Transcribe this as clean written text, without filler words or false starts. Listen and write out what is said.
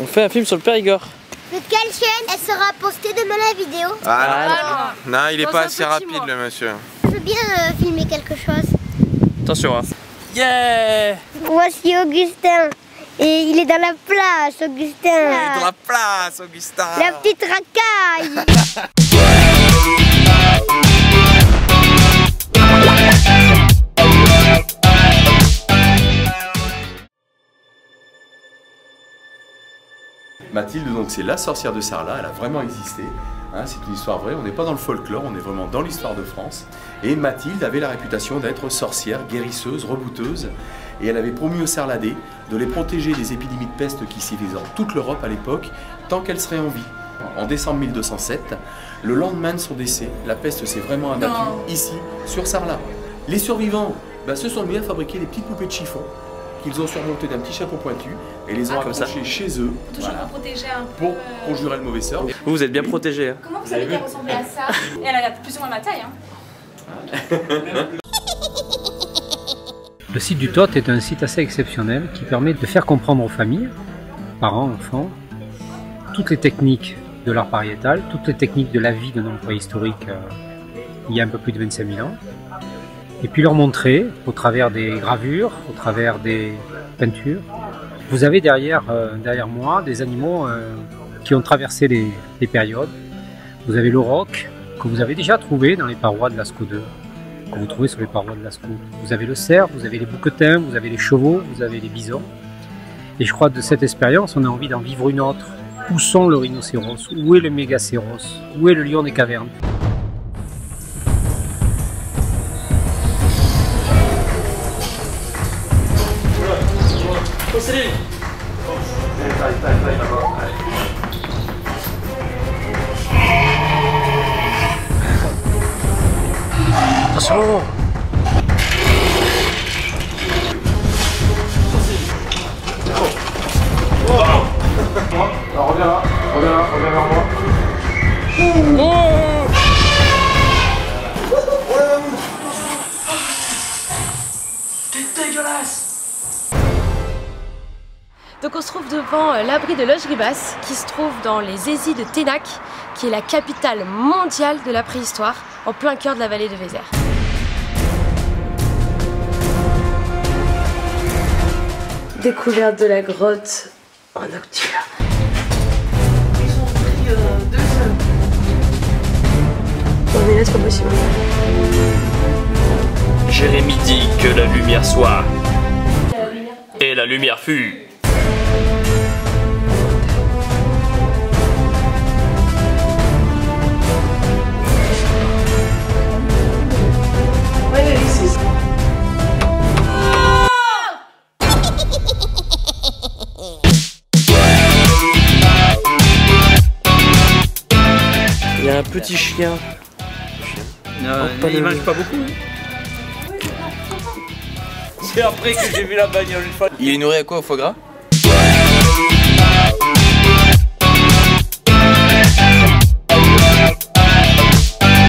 On fait un film sur le Périgord. De quelle chaîne elle sera postée demain la vidéo? Ah non, non, il est pas assez rapide le monsieur. Je veux bien filmer quelque chose. Attention hein. Yeah! Voici Augustin. Et il est dans la place, Augustin. Il est dans la place, Augustin. La petite racaille. Mathilde, donc c'est la sorcière de Sarlat, elle a vraiment existé, hein, c'est une histoire vraie, on n'est pas dans le folklore, on est vraiment dans l'histoire de France. Et Mathilde avait la réputation d'être sorcière, guérisseuse, rebouteuse, et elle avait promis aux Sarladais de les protéger des épidémies de peste qui sévissaient dans toute l'Europe à l'époque, tant qu'elle serait en vie. En décembre 1207, le lendemain de son décès, la peste s'est vraiment abattue ici, sur Sarlat. Les survivants se sont mis à fabriquer des petites poupées de chiffon, qu'ils ont surmonté d'un petit chapeau pointu et les ont accrochés chez eux, toujours pour protéger un peu, pour conjurer le mauvais sort. Vous êtes bien protégés. Hein. Comment vous savez qu'elle ressemblait à ça? Et elle a plus ou moins ma taille. Hein. Le site du Tot est un site assez exceptionnel qui permet de faire comprendre aux familles, parents, enfants, toutes les techniques de l'art pariétal, toutes les techniques de la vie d'un homme préhistorique il y a un peu plus de 25 000 ans. Et puis leur montrer, au travers des gravures, au travers des peintures. Vous avez derrière moi des animaux qui ont traversé les périodes. Vous avez le roc, que vous avez déjà trouvé dans les parois de Lascaux 2, que vous trouvez sur les parois de Lascaux. Vous avez le cerf, vous avez les bouquetins, vous avez les chevaux, vous avez les bisons. Et je crois que de cette expérience, on a envie d'en vivre une autre. Où sont le rhinocéros? Où est le mégacéros? Où est le lion des cavernes? Attention! Reviens là, reviens vers moi. T'es dégueulasse! Donc on se trouve devant l'abri de Loge-Ribas qui se trouve dans les Aisies de Ténac, qui est la capitale mondiale de la préhistoire, en plein cœur de la vallée de Vézère. Découverte de la grotte en nocturne. Ils ont pris 2 heures. Non mais là c'est pas possible. Jérémie dit que la lumière soit. Et la lumière fut. Il y a un petit chien. Il mange pas beaucoup. C'est après que j'ai vu la bagnole une fois. Il est nourri à quoi, au foie gras?